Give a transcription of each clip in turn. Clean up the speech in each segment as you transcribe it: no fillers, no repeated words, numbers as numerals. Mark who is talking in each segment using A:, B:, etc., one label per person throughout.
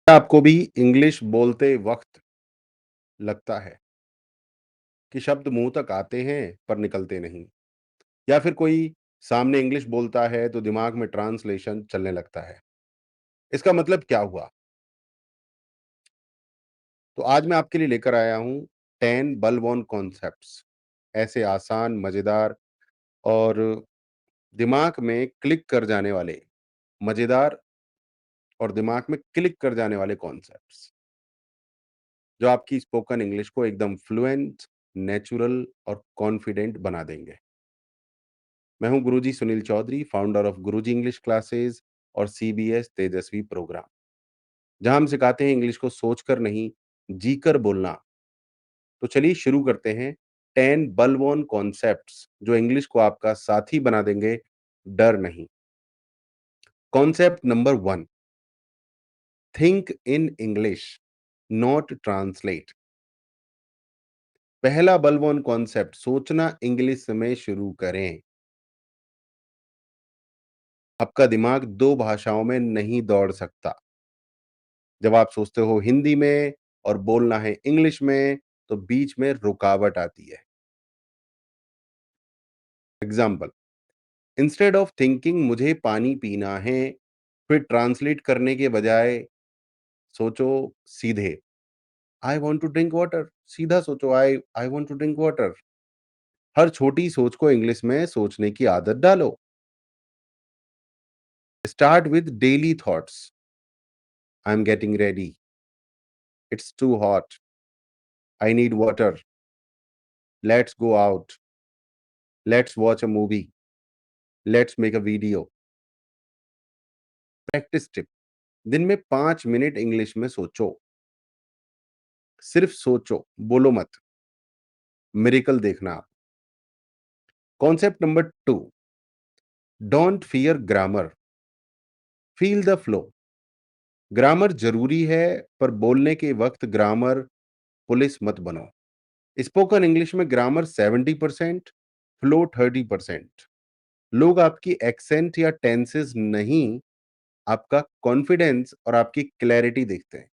A: क्या आपको भी इंग्लिश बोलते वक़्त लगता है कि शब्द मुँह तक आते हैं पर निकलते नहीं? या फिर कोई सामने इंग्लिश बोलता है तो दिमाग में ट्रांसलेशन चलने लगता है? इसका मतलब क्या हुआ? तो आज मैं आपके लिए लेकर आया हूँ 10 बलवॉन कॉन्सेप्ट्स ऐसे आसान, मज़ेदार और दिमाग में क्लिक कर जाने वाले मज़ेदार और दिमाग में क्लिक कर जाने वाले कॉन्सेप्ट्स, जो आपकी स्पोकन इंग्लिश को एकदम फ्लुएंट, नेचुरल और कॉन्फिडेंट बना देंगे। मैं हूं Guruji Sunil Chaudhary, founder of Guruji English classes और सीबीएस तेजस्वी प्रोग्राम, जहां हम सिखाते हैं इंग्लिश को सोचकर नहीं, जीकर बोलना। तो चलिए शुरू करते हैं। 10 बलवॉन कॉन्सेप्ट्स जो इंग्लिश को आपका साथी बना देंगे, डर नहीं। Concept number 1, think in English, not translate. पहला बलवॉन कॉन्सेप्ट, सोचना इंग्लिश में शुरू करें। आपका दिमाग दो भाषाओं में नहीं दौड़ सकता। जब आप सोचते हो हिंदी में और बोलना है इंग्लिश में, तो बीच में रुकावट आती है। एग्जाम्पल, इंस्टेड ऑफ थिंकिंग मुझे पानी पीना है, फिर ट्रांसलेट करने के बजाय सोचो सीधे, I want to drink water. सीधा सोचो, I want to drink water. हर छोटी सोच को इंग्लिश में सोचने की आदत डालो। Start with daily thoughts, I am getting ready, it's too hot, I need water, let's go out, let's watch a movie, let's make a video. Practice tip, दिन में 5 मिनट इंग्लिश में सोचो। सिर्फ सोचो, बोलो मत। मिरेकल देखना आप। Concept number 2, don't fear grammar, feel the flow. Grammar जरूरी है, पर बोलने के वक्त ग्रामर पुलिस मत बनो। स्पोकन इंग्लिश में ग्रामर 70%, फ्लो 30%। लोग आपकी एक्सेंट या टेंसेस नहीं, आपका कॉन्फिडेंस और आपकी क्लैरिटी देखते हैं।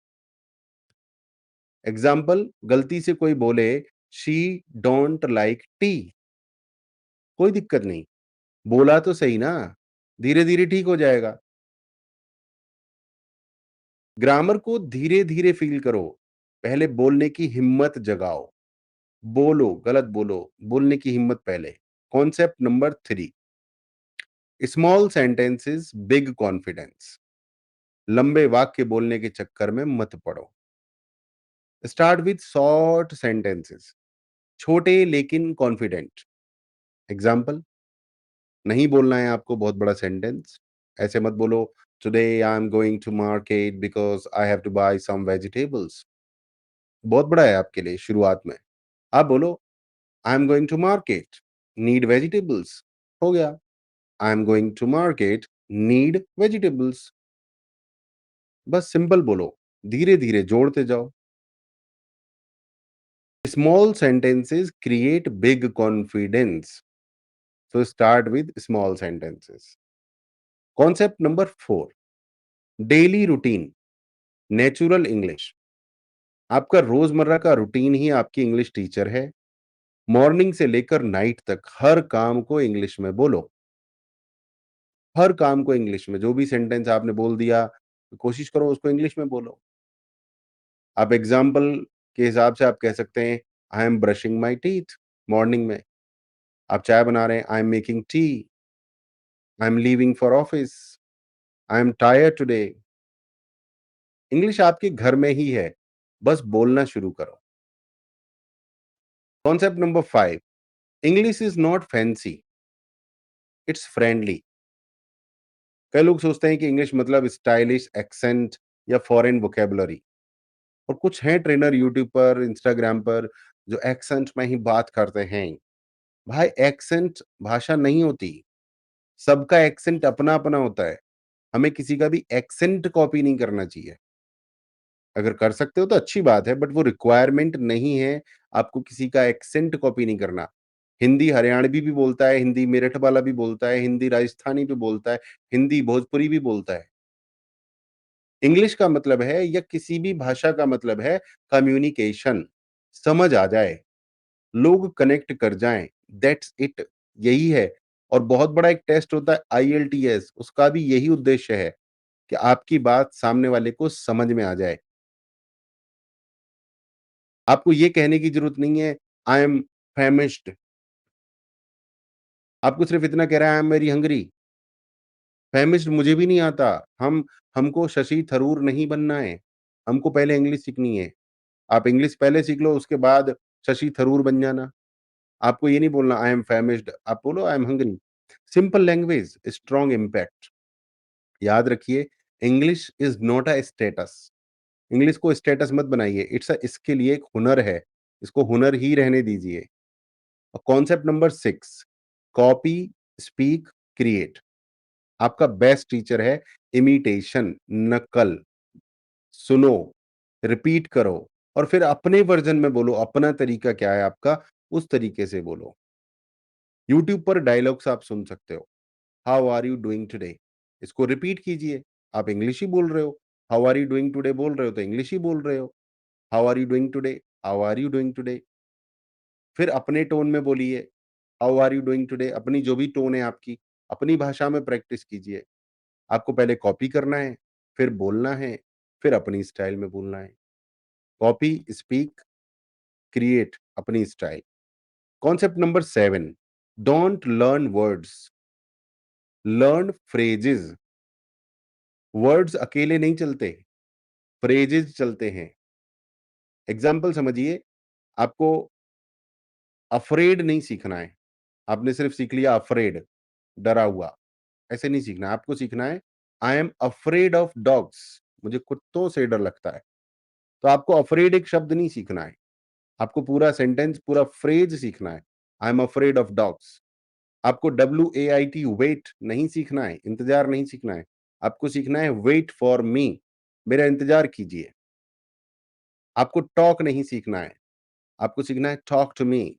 A: एग्जाम्पल, गलती से कोई बोले शी डोंट लाइक टी, कोई दिक्कत नहीं, बोला तो सही ना, धीरे धीरे ठीक हो जाएगा। ग्रामर को धीरे धीरे फील करो, पहले बोलने की हिम्मत जगाओ। बोलो, गलत बोलो, बोलने की हिम्मत पहले। Concept number 3, small sentences big confidence. लंबे वाक्य बोलने के चक्कर में मत पड़ो। स्टार्ट विथ शॉर्ट सेंटेंसेस, छोटे लेकिन कॉन्फिडेंट। एग्जाम्पल, नहीं बोलना है आपको बहुत बड़ा सेंटेंस। ऐसे मत बोलो, today I am going to market because I have to buy some vegetables. बहुत बड़ा है आपके लिए शुरुआत में। आप बोलो, I am going to market, need vegetables. हो गया, I am going to market, need vegetables. बस सिंपल बोलो, धीरे-धीरे जोड़ते जाओ। Small sentences create big confidence, so start with small sentences. Concept number 4, daily routine, natural English. आपका रोजमर्रा का रूटीन ही आपकी इंग्लिश टीचर है। मॉर्निंग से लेकर नाइट तक हर काम को इंग्लिश में बोलो। हर काम को इंग्लिश में, जो भी सेंटेंस आपने बोल दिया, कोशिश करो उसको इंग्लिश में बोलो। आप एग्जाम्पल के हिसाब से आप कह सकते हैं, I am brushing my teeth. Morning में आप चाय बना रहे हैं, I am making tea, I am leaving for office, I am tired today. English आपके घर में ही है, बस बोलना शुरू करो। Concept number 5, English is not fancy, it's friendly. कई लोग सोचते हैं कि इंग्लिश मतलब स्टाइलिश एक्सेंट या फॉरेन वोकेबलरी, और कुछ हैं ट्रेनर यूट्यूब पर, इंस्टाग्राम पर, जो एक्सेंट में ही बात करते हैं। भाई, एक्सेंट भाषा नहीं होती, सबका एक्सेंट अपना अपना होता है। हमें किसी का भी एक्सेंट कॉपी नहीं करना चाहिए। अगर कर सकते हो तो अच्छी बात है, बट वो रिक्वायरमेंट नहीं है। आपको किसी का एक्सेंट कॉपी नहीं करना। हिंदी हरियाणवी भी बोलता है, हिंदी मेरठ वाला भी बोलता है, हिंदी राजस्थानी भी बोलता है, हिंदी भोजपुरी भी बोलता है। इंग्लिश का मतलब है या किसी भी भाषा का मतलब है कम्युनिकेशन, समझ आ जाए, लोग कनेक्ट कर जाएँ, दैट्स इट यही है। और बहुत बड़ा एक टेस्ट होता है आईएलटीएस, उसका भी यही उद्देश्य है कि आपकी बात सामने वाले को समझ में आ जाए। आपको ये कहने की ज़रूरत नहीं है आई एम फैमिश्ड, आपको सिर्फ इतना कह रहा है आई एम वेरी हंग्री। फैमिश्ड मुझे भी नहीं आता, हमको शशि थरूर नहीं बनना है, हमको पहले इंग्लिश सीखनी है। आप इंग्लिश पहले सीख लो, उसके बाद शशि थरूर बन जाना। आपको ये नहीं बोलना आई एम फैमिश्ड, आप बोलो I am hungry. Simple language, strong impact. याद रखिए, English is not a status. English को स्टेटस मत बनाइए, इट्स अ स्किल, ये एक हुनर है। इसको हुनर ही रहने दीजिए। और concept number 6, copy, speak, create. आपका बेस्ट टीचर है इमिटेशन, नकल। सुनो, रिपीट करो और फिर अपने वर्ज़न में बोलो, अपना तरीका क्या है आपका, उस तरीके से बोलो। यूट्यूब पर डायलॉग्स आप सुन सकते हो। How are you doing today? इसको रिपीट कीजिए। आप इंग्लिश ही बोल रहे हो। How are you doing today बोल रहे हो तो इंग्लिश ही बोल रहे हो। How are you doing today? How are you doing today? फिर अपने टोन में बोलिए। How are you doing today? अपनी जो भी टोन है आपकी, अपनी भाषा में प्रैक्टिस कीजिए। आपको पहले कॉपी करना है, फिर बोलना है, फिर अपनी स्टाइल में बोलना है। कॉपी, स्पीक, क्रिएट अपनी style. Concept number 7, don't learn words, learn phrases. Words अकेले नहीं चलते, फ्रेजेस चलते हैं। एग्जाम्पल समझिए, आपको अफ्रेड नहीं सीखना है। आपने सिर्फ सीख लिया अफ्रेड, डरा हुआ, ऐसे नहीं सीखना है। आपको सीखना है I am afraid of dogs, मुझे कुत्तों से डर लगता है। तो आपको अफ्रेड एक शब्द नहीं सीखना है, आपको पूरा सेंटेंस, पूरा फ्रेज सीखना है। I am afraid of dogs. आपको WAIT वेट नहीं सीखना है, इंतजार नहीं सीखना है। आपको सीखना है वेट फॉर मी, मेरा इंतजार कीजिए। आपको टॉक नहीं सीखना है, आपको सीखना है टॉक टू मी,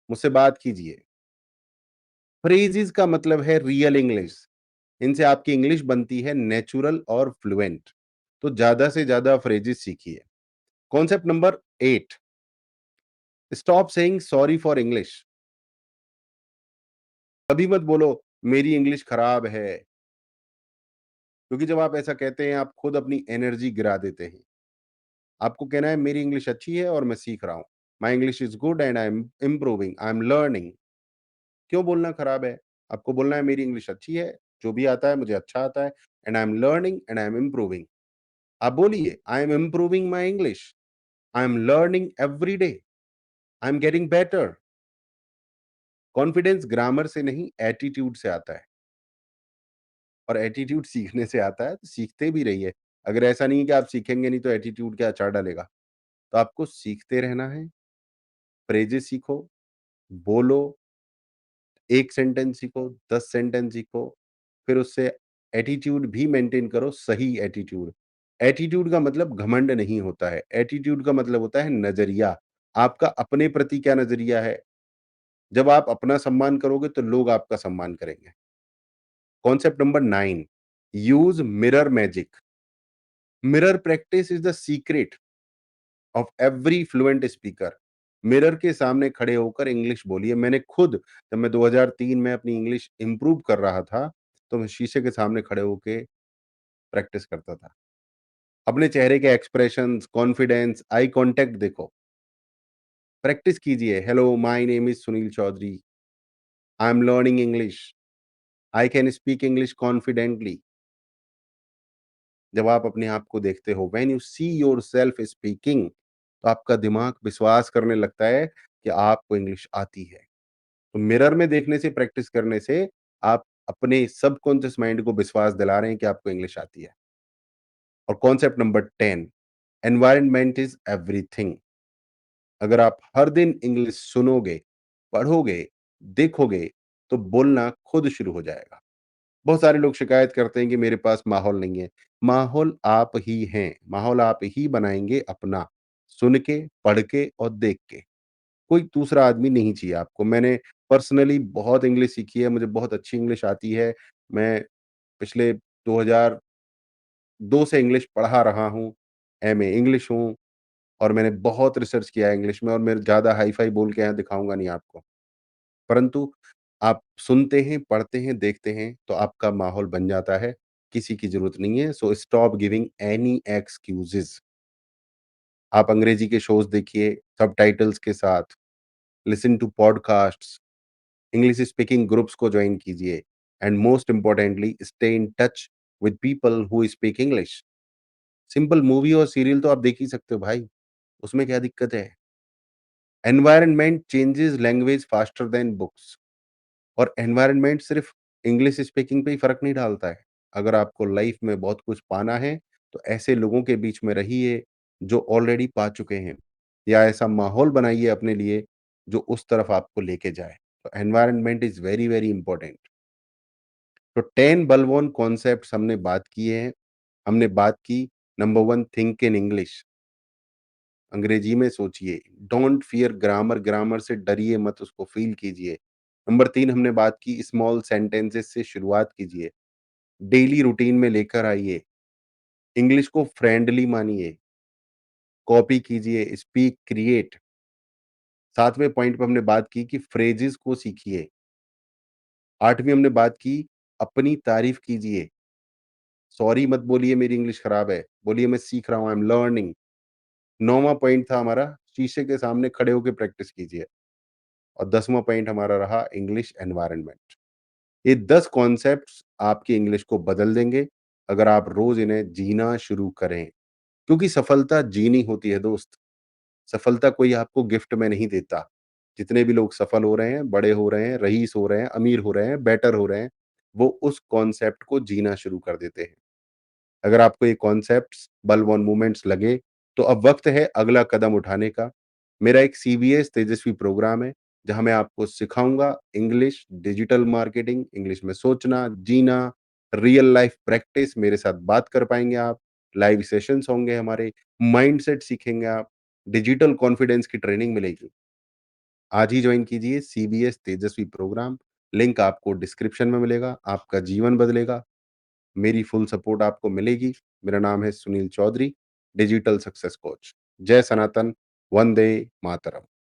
A: मुझसे बात कीजिए। फ्रेजेस का मतलब है रियल इंग्लिश। इनसे आपकी इंग्लिश बनती है नेचुरल और फ्लुएंट। तो ज्यादा से ज्यादा फ्रेजेस सीखिए। Concept number 8, stop saying sorry for English. कभी मत बोलो मेरी इंग्लिश खराब है, क्योंकि जब आप ऐसा कहते हैं आप खुद अपनी एनर्जी गिरा देते हैं। आपको कहना है मेरी इंग्लिश अच्छी है और मैं सीख रहा हूँ। My English is good and I am improving, I am learning. क्यों बोलना खराब है? आपको बोलना है मेरी इंग्लिश अच्छी है, जो भी आता है मुझे अच्छा आता है, and I am learning and I am improving. आप बोलिए I am improving my English, I am learning every day, I am getting better. Confidence grammar से नहीं, एटीट्यूड से आता है। और एटीट्यूड सीखने से आता है, तो सीखते भी रहिए। अगर ऐसा नहीं है कि आप सीखेंगे नहीं तो एटीट्यूड क्या अचार डालेगा। तो आपको सीखते रहना है, फ्रेजेस सीखो, बोलो, 1 सेंटेंस सीखो, 10 सेंटेंस सीखो, फिर उससे एटीट्यूड भी मेंटेन करो, सही एटीट्यूड। एटीट्यूड का मतलब घमंड नहीं होता है, एटीट्यूड का मतलब होता है नज़रिया। आपका अपने प्रति क्या नज़रिया है? जब आप अपना सम्मान करोगे तो लोग आपका सम्मान करेंगे। Concept number 9, use mirror magic. Mirror practice is the secret of every fluent speaker. Mirror के सामने खड़े होकर इंग्लिश बोलिए। मैंने खुद, जब मैं 2003 में अपनी इंग्लिश इम्प्रूव कर रहा था, तो मैं शीशे के सामने खड़े होके प्रैक्टिस करता था। अपने चेहरे के एक्सप्रेशंस, कॉन्फिडेंस, आई कॉन्टैक्ट देखो, प्रैक्टिस कीजिए। Hello, my name is Sunil Chaudhary, I am learning English, I can speak English confidently. जब आप अपने आप को देखते हो, when you see yourself speaking, तो आपका दिमाग विश्वास करने लगता है कि आपको इंग्लिश आती है। तो मिरर में देखने से, प्रैक्टिस करने से आप अपने सबकॉन्शियस माइंड को विश्वास दिला रहे हैं कि आपको इंग्लिश आती है। और concept number 10, environment is everything. अगर आप हर दिन इंग्लिश सुनोगे, पढ़ोगे, देखोगे, तो बोलना खुद शुरू हो जाएगा। बहुत सारे लोग शिकायत करते हैं कि मेरे पास माहौल नहीं है। माहौल आप ही हैं, माहौल आप ही बनाएँगे अपना, सुन के, पढ़ के और देख के। कोई दूसरा आदमी नहीं चाहिए आपको। मैंने पर्सनली बहुत इंग्लिश सीखी है, मुझे बहुत अच्छी इंग्लिश आती है। मैं पिछले 2000 2 से इंग्लिश पढ़ा रहा हूँ, एमए इंग्लिश हूँ और मैंने बहुत रिसर्च किया है इंग्लिश में और मैं ज़्यादा हाई-फाई बोल के यहाँ दिखाऊँगा नहीं आपको। परंतु आप सुनते हैं, पढ़ते हैं, देखते हैं, तो आपका माहौल बन जाता है, किसी की ज़रूरत नहीं है, so stop giving any excuses. आप अंग्रेजी के शोज़ देखिए सबटाइटल्स के साथ, listen to podcasts, English speaking groups को जॉइन कीजिए and most importantly stay in touch with people who speak English. Simple movie और सीरियल तो आप देख ही सकते हो भाई, उसमें क्या दिक्कत है? Environment changes language faster than books. और एनवायरनमेंट सिर्फ इंग्लिश स्पीकिंग पे ही फ़र्क नहीं डालता है। अगर आपको लाइफ़ में बहुत कुछ पाना है, तो ऐसे लोगों के बीच में रहिए, जो ऑलरेडी पा चुके हैं या ऐसा माहौल बनाइए अपने लिए, जो उस तरफ आपको लेके जाए। तो environment is very, very important. तो 10 बलवान कॉन्सेप्ट्स हमने बात किए हैं। हमने बात की नंबर 1 थिंक इन इंग्लिश, अंग्रेजी में सोचिए। डोंट फियर ग्रामर, ग्रामर से डरिए मत, उसको फ़ील कीजिए। नंबर 3 हमने बात की स्मॉल सेंटेंसेस से शुरुआत कीजिए। डेली रूटीन में लेकर आइए, इंग्लिश को फ्रेंडली मानिए, कॉपी कीजिए, स्पीक, क्रिएट। 7वें पॉइंट पे हमने बात की कि फ्रेजेज़ को सीखिए। 8वीं हमने बात की अपनी तारीफ़ कीजिए, सॉरी मत बोलिए मेरी इंग्लिश खराब है, बोलिए मैं सीख रहा हूँ, आई एम लर्निंग। 9वां पॉइंट था हमारा शीशे के सामने खड़े होके प्रैक्टिस कीजिए और 10वां पॉइंट हमारा रहा इंग्लिश एनवायरनमेंट। ये 10 कॉन्सेप्ट्स आपकी इंग्लिश को बदल देंगे, अगर आप रोज़ इन्हें जीना शुरू करें। क्योंकि सफलता जीनी होती है दोस्त। सफलता कोई आपको गिफ्ट में नहीं देता। जितने भी लोग सफल हो रहे हैं, बड़े हो रहे हैं, रईस हो रहे हैं, अमीर हो रहे हैं, बेटर हो रहे हैं, वो उस कॉन्सेप्ट को जीना शुरू कर देते हैं। अगर आपको ये कॉन्सेप्ट्स बलवान मूवमेंट्स लगे, तो अब वक़्त है अगला कदम उठाने का। मेरा एक सीबीएस तेजस्वी प्रोग्राम है, जहाँ मैं आपको सिखाऊँगा इंग्लिश, डिजिटल मार्केटिंग, इंग्लिश में सोचना, जीना, रियल लाइफ़ प्रैक्टिस मेरे साथ बात कर पाएँगे आप, लाइव सेशंस होंगे हमारे, माइंडसेट सीखेंगे आप, डिजिटल कॉन्फिडेंस की ट्रेनिंग मिलेगी। आज ही जॉइन कीजिए सीबीएस तेजस्वी प्रोग्राम, लिंक आपको डिस्क्रिप्शन में मिलेगा, आपका जीवन बदलेगा। मेरी फुल सपोर्ट आपको मिलेगी। मेरा नाम है Sunil Chaudhary, digital success coach. जय सनातन, वंदे मातरम।